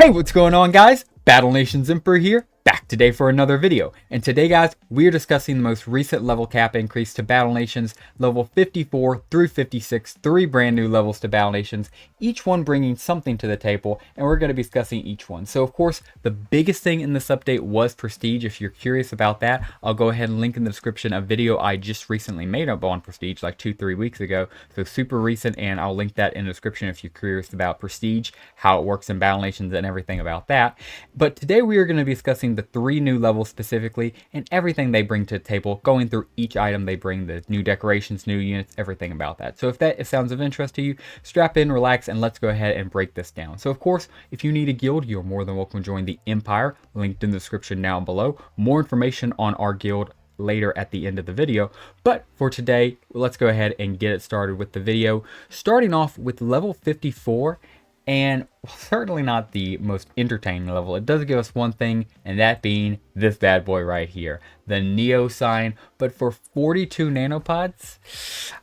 Hey, what's going on, guys? Battle Nations Emperor here, back today for another video. And today, guys, we're discussing the most recent level cap increase to Battle Nations, level 54 through 56, 3 brand new levels to Battle Nations, each one bringing something to the table, and we're going to be discussing each one. So, of course, the biggest thing in this update was Prestige. If you're curious about that, I'll go ahead and link in the description a video I just recently made up on Prestige, like 2-3 weeks ago. So, super recent, and I'll link that in the description if you're curious about Prestige, how it works in Battle Nations, and everything about that. But today we are going to be discussing the 3 new levels specifically and everything they bring to the table, going through each item they bring, the new decorations, new units, everything about that. So if that sounds of interest to you, strap in, relax, and let's go ahead and break this down. So of course, if you need a guild, you're more than welcome to join the Empire, linked in the description down below. More information on our guild later at the end of the video. But for today, let's go ahead and get it started with the video, starting off with level 54. And certainly not the most entertaining level. It does give us one thing, and that being this bad boy right here, the Neo sign. But for 42 nanopods,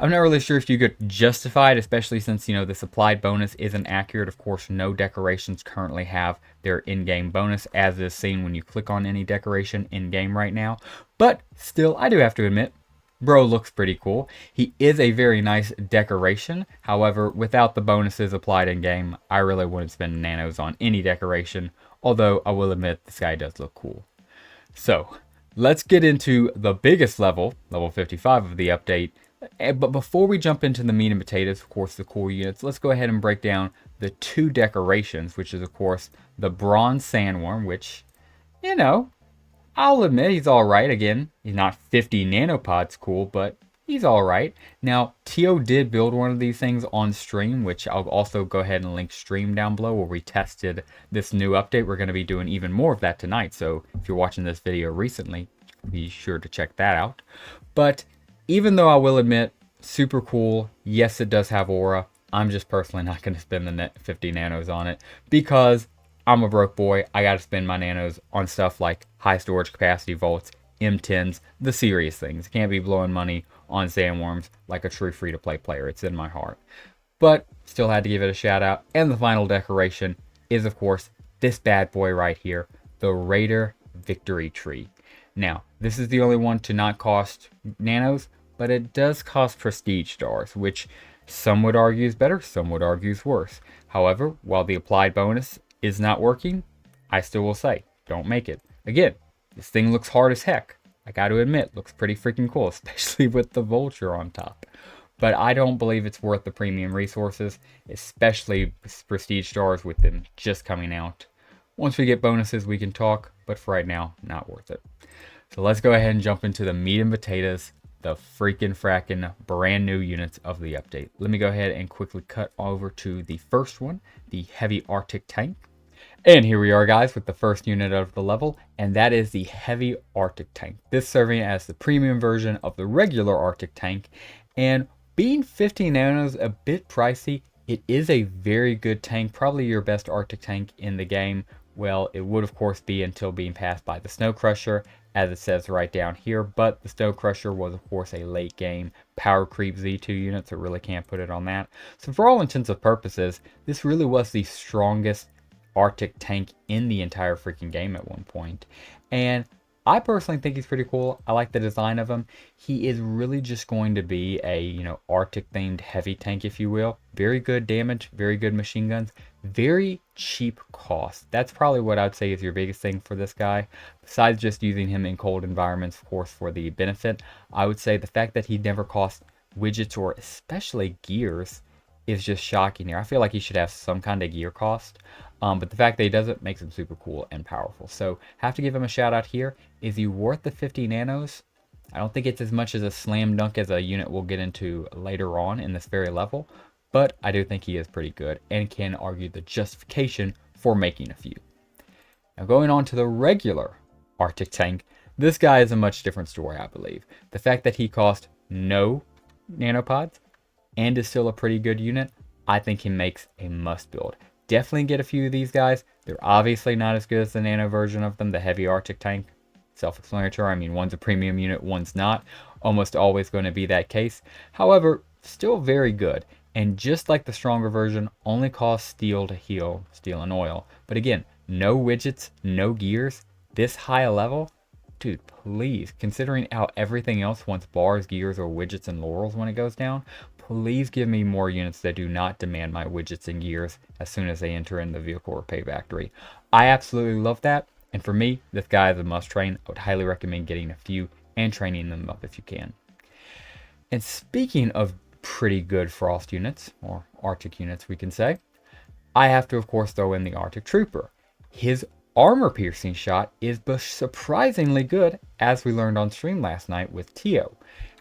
I'm not really sure if you could justify it, especially since, you know, the supplied bonus isn't accurate. Of course, no decorations currently have their in-game bonus, as is seen when you click on any decoration in-game right now. But still, I do have to admit, bro looks pretty cool. He is a very nice decoration. However, without the bonuses applied in game, I really wouldn't spend nanos on any decoration. Although I will admit this guy does look cool. So let's get into the biggest level, level 55 of the update. But before we jump into the meat and potatoes, of course, the core units, let's go ahead and break down the 2 decorations, which is of course the Bronze Sandworm, which, you know, I'll admit he's alright. Again, he's not 50 nanopods cool, but he's alright. Now, Tio did build one of these things on stream, which I'll also go ahead and link stream down below where we tested this new update. We're going to be doing even more of that tonight, so if you're watching this video recently, be sure to check that out. But even though I will admit, super cool, yes, it does have aura, I'm just personally not going to spend the 50 nanos on it because I'm a broke boy. I gotta spend my nanos on stuff like high storage capacity vaults, M10s, the serious things. Can't be blowing money on sandworms like a true free-to-play player. It's in my heart. But still had to give it a shout out. And the final decoration is, of course, this bad boy right here, the Raider Victory Tree. Now, this is the only one to not cost nanos, but it does cost prestige stars, which some would argue is better, some would argue is worse. However, while the applied bonus is not working, I still will say, don't make it. Again, this thing looks hard as heck. I got to admit, looks pretty freaking cool, especially with the vulture on top. But I don't believe it's worth the premium resources, especially prestige stars with them just coming out. Once we get bonuses, we can talk, but for right now, not worth it. So let's go ahead and jump into the meat and potatoes, the freaking fracking brand new units of the update. Let me go ahead and quickly cut over to the first one, the Heavy Arctic Tank. And here we are, guys, with the first unit of the level, and that is the Heavy Arctic Tank. This serving as the premium version of the regular Arctic Tank, and being 50 nanos a bit pricey, it is a very good tank, probably your best Arctic Tank in the game. Well, it would of course be until being passed by the Snow Crusher, as it says right down here, but the Snow Crusher was of course a late game power creep Z2 unit, so really can't put it on that. So for all intents and purposes, this really was the strongest Arctic tank in the entire freaking game at one point. And I personally think he's pretty cool. I like the design of him. He is really just going to be a, you know, Arctic themed heavy tank, if you will. Very good damage, very good machine guns, very cheap cost. That's probably what I'd say is your biggest thing for this guy. Besides just using him in cold environments, of course, for the benefit, I would say the fact that he never costs widgets or especially gears is just shocking here. I feel like he should have some kind of gear cost. But the fact that he doesn't makes him super cool and powerful. So have to give him a shout out here. Is he worth the 50 nanos? I don't think it's as much as a slam dunk as a unit we'll get into later on in this very level. But I do think he is pretty good and can argue the justification for making a few. Now going on to the regular Arctic Tank. This guy is a much different story, I believe. The fact that he cost no nanopods and is still a pretty good unit, I think he makes a must build. Definitely get a few of these guys. They're obviously not as good as the nano version of them, the Heavy Arctic Tank. Self-explanatory. I mean, one's a premium unit, one's not. Almost always going to be that case. However, still very good. And just like the stronger version, only costs steel to heal, steel and oil. But again, no widgets, no gears, this high a level. Dude, please, considering how everything else wants bars, gears, or widgets and laurels when it goes down, please give me more units that do not demand my widgets and gears as soon as they enter in the vehicle or pay factory. I absolutely love that, and for me, this guy is a must train. I would highly recommend getting a few and training them up if you can. And speaking of pretty good Frost units, or Arctic units we can say, I have to of course throw in the Arctic Trooper. His armor piercing shot is surprisingly good, as we learned on stream last night with Tio.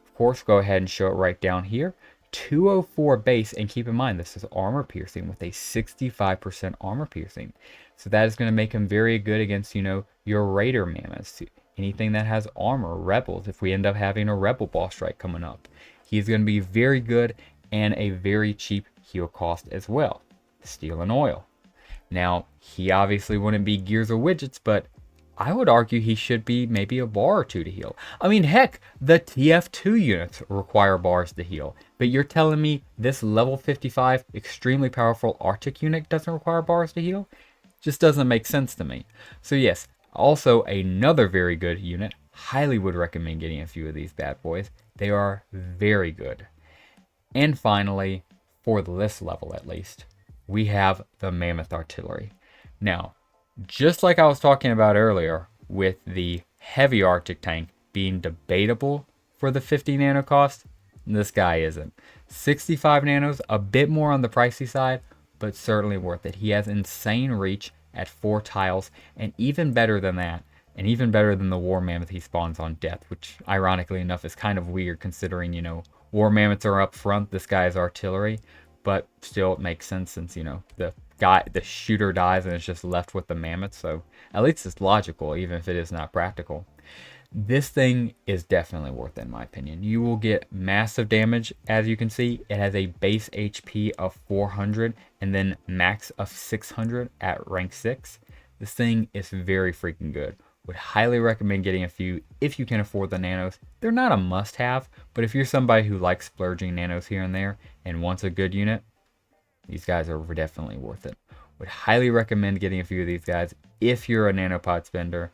Of course, go ahead and show it right down here. 204 base, and keep in mind this is armor piercing with a 65% armor piercing. So that is going to make him very good against, your Raider mammoths. Anything that has armor, rebels, if we end up having a rebel boss strike coming up. He's going to be very good and a very cheap heal cost as well. Steel and oil. Now, he obviously wouldn't be gears or widgets, but I would argue he should be maybe a bar or two to heal. I mean, heck, the TF2 units require bars to heal. But you're telling me this level 55 extremely powerful Arctic unit doesn't require bars to heal? Just doesn't make sense to me. So yes, also another very good unit. Highly would recommend getting a few of these bad boys. They are very good. And finally, for this level at least, we have the Mammoth Artillery. Now, just like I was talking about earlier with the heavy Arctic tank being debatable for the 50 nano cost, this guy isn't. 65 nanos, a bit more on the pricey side, but certainly worth it. He has insane reach at 4 tiles, and even better than that, and even better than the War Mammoth he spawns on death, which ironically enough is kind of weird considering, War Mammoths are up front, this guy is artillery, but still it makes sense since, the shooter dies and it's just left with the mammoth, so at least it's logical, even if it is not practical. This thing is definitely worth it in my opinion. You will get massive damage. As you can see, it has a base HP of 400 and then max of 600 at rank 6. This thing is very freaking good. Would highly recommend getting a few if you can afford the nanos. They're not a must-have, but if you're somebody who likes splurging nanos here and there and wants a good unit, these guys are definitely worth it. Would highly recommend getting a few of these guys if you're a nanopod spender.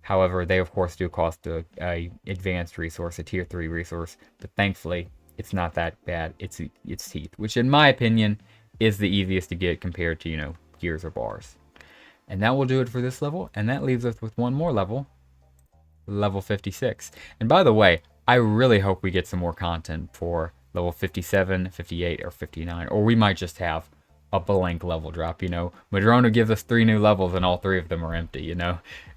However, they of course do cost a advanced resource, a tier 3 resource, but thankfully it's not that bad. It's teeth, which in my opinion is the easiest to get compared to, gears or bars. And that will do it for this level, and that leaves us with one more level, level 56. And by the way, I really hope we get some more content for level 57, 58, or 59, or we might just have a blank level drop, Madrona gives us 3 new levels and all 3 of them are empty,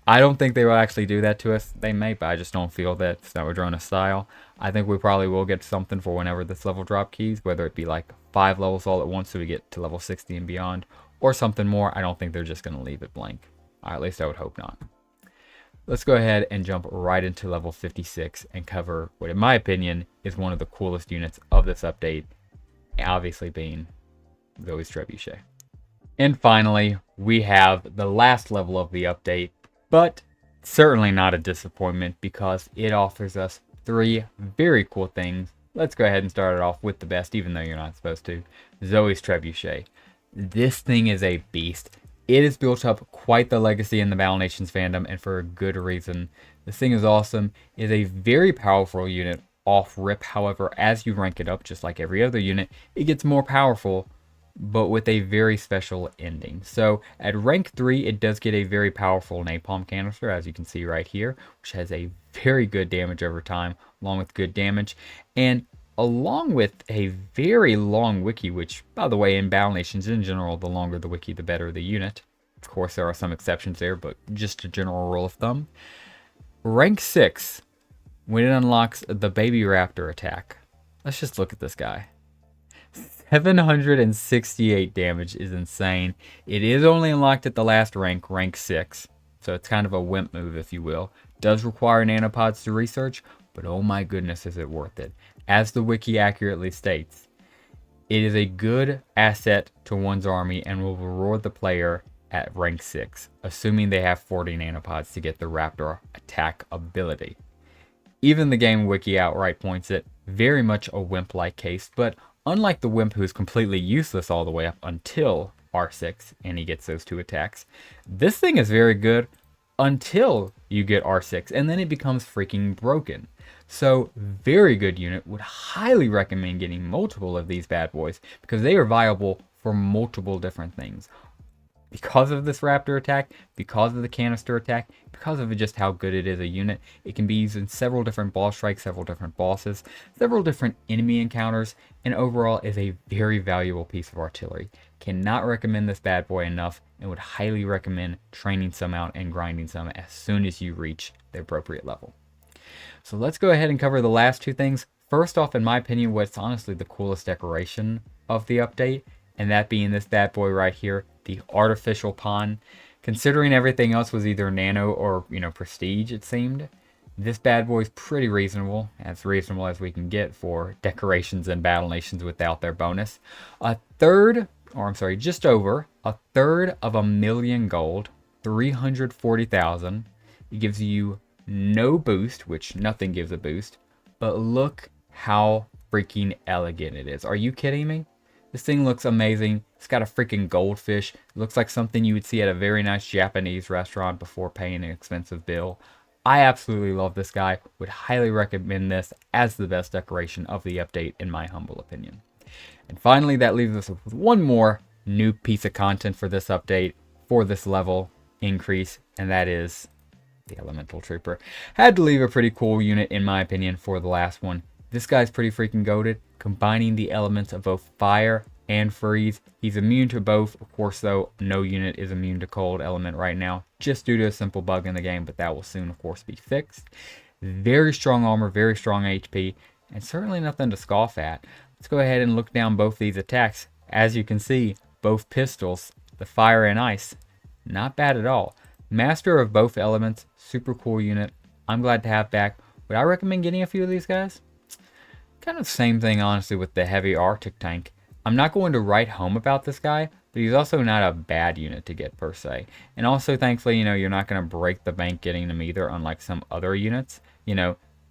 I don't think they will actually do that to us. They may, but I just don't feel that it's not Madrona style. I think we probably will get something for whenever this level drop keys, whether it be like 5 levels all at once so we get to level 60 and beyond, or something more. I don't think they're just going to leave it blank. At least I would hope not. Let's go ahead and jump right into level 56 and cover what, in my opinion, is one of the coolest units of this update, obviously being Zoe's Trebuchet. And finally, we have the last level of the update, but certainly not a disappointment because it offers us 3 very cool things. Let's go ahead and start it off with the best, even though you're not supposed to. Zoe's Trebuchet. This thing is a beast. It has built up quite the legacy in the Battle Nations fandom, and for a good reason. This thing is awesome. It is a very powerful unit off rip. However, as you rank it up, just like every other unit, it gets more powerful, but with a very special ending. So at rank 3, it does get a very powerful napalm canister, as you can see right here, which has a very good damage over time, along with good damage. And along with a very long wiki, which, by the way, in Battle Nations in general, the longer the wiki, the better the unit. Of course, there are some exceptions there, but just a general rule of thumb. Rank 6, when it unlocks the Baby Raptor attack. Let's just look at this guy. 768 damage is insane. It is only unlocked at the last rank, rank 6. So it's kind of a wimp move, if you will. Does require nanopods to research, but oh my goodness, is it worth it. As the wiki accurately states, it is a good asset to one's army and will reward the player at rank 6, assuming they have 40 nanopods to get the Raptor attack ability. Even the game wiki outright points it very much a wimp-like case, but unlike the Wimp, who's completely useless all the way up until R6 and he gets those 2 attacks, this thing is very good until you get R6 and then it becomes freaking broken. So very good unit. Would highly recommend getting multiple of these bad boys because they are viable for multiple different things. Because of this raptor attack, because of the canister attack, because of just how good it is a unit, it can be used in several different boss strikes, several different bosses, several different enemy encounters, and overall is a very valuable piece of artillery. Cannot recommend this bad boy enough and would highly recommend training some out and grinding some as soon as you reach the appropriate level. So let's go ahead and cover the last 2 things. First off, in my opinion, what's honestly the coolest decoration of the update, and that being this bad boy right here, the artificial pond. Considering everything else was either nano or, prestige, it seemed, this bad boy is pretty reasonable, as reasonable as we can get for decorations and battle nations without their bonus. Just over a third of 1,000,000 gold, 340,000. It gives you no boost, which nothing gives a boost, but look how freaking elegant it is. Are you kidding me? This thing looks amazing. It's got a freaking goldfish. It looks like something you would see at a very nice Japanese restaurant before paying an expensive bill. I absolutely love this guy. Would highly recommend this as the best decoration of the update in my humble opinion. And finally, that leaves us with one more new piece of content for this update, for this level increase, and that is the Elemental Trooper. Had to leave a pretty cool unit in my opinion for the last one. This guy's pretty freaking goated, combining the elements of both fire and freeze. He's immune to both. Of course, though, no unit is immune to cold element right now, just due to a simple bug in the game, but that will soon, of course, be fixed. Very strong armor, very strong HP, and certainly nothing to scoff at. Let's go ahead and look down both these attacks. As you can see, both pistols, the fire and ice, not bad at all. Master of both elements, super cool unit. I'm glad to have back. Would I recommend getting a few of these guys? Kind of the same thing, honestly, with the heavy Arctic tank. I'm not going to write home about this guy, but he's also not a bad unit to get per se. And also, thankfully, you're not going to break the bank getting them either, unlike some other units.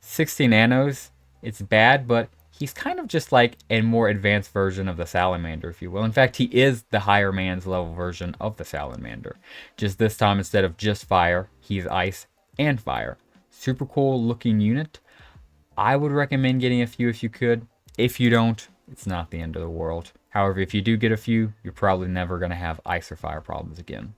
60 nanos, it's bad, but he's kind of just like a more advanced version of the Salamander, if you will. In fact, he is the higher man's level version of the Salamander. Just this time, instead of just fire, he's ice and fire. Super cool looking unit. I would recommend getting a few if you could. If you don't, it's not the end of the world. However, if you do get a few, you're probably never going to have ice or fire problems again.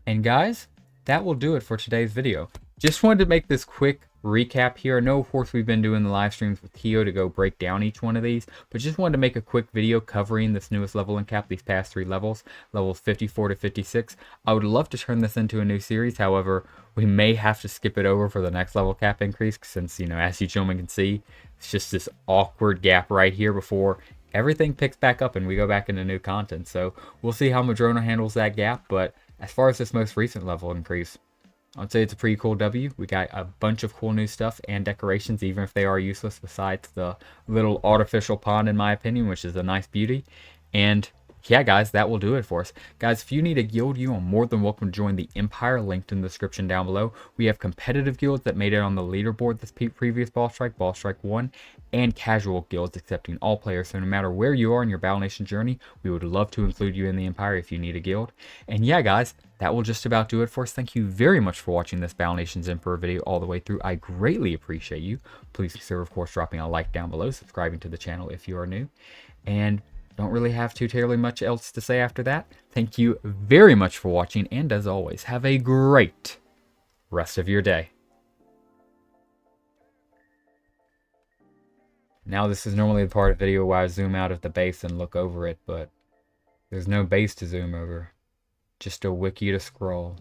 And guys, that will do it for today's video. Just wanted to make this quick recap here. I know, of course, we've been doing the live streams with Keo to go break down each one of these, but just wanted to make a quick video covering this newest level in cap, these past 3 levels, levels 54 to 56. I would love to turn this into a new series. However, we may have to skip it over for the next level cap increase since, as you gentlemen can see, it's just this awkward gap right here before everything picks back up and we go back into new content. So we'll see how Madrona handles that gap, but as far as this most recent level increase, I'd say it's a pretty cool W. We got a bunch of cool new stuff and decorations, even if they are useless, besides the little artificial pond, in my opinion, which is a nice beauty. And yeah, guys, that will do it for us. Guys, if you need a guild, you are more than welcome to join the Empire, linked in the description down below. We have competitive guilds that made it on the leaderboard this previous Boss Strike 1, and casual guilds accepting all players. So no matter where you are in your Battle Nation journey, we would love to include you in the Empire if you need a guild. And yeah, guys, that will just about do it for us. Thank you very much for watching this Battle Nations Emperor video all the way through. I greatly appreciate you. Please consider, of course, dropping a like down below, subscribing to the channel if you are new, and don't really have too terribly much else to say after that. Thank you very much for watching, and as always, have a great rest of your day. Now, this is normally the part of the video where I zoom out of the base and look over it, but there's no base to zoom over. Just a wiki to scroll.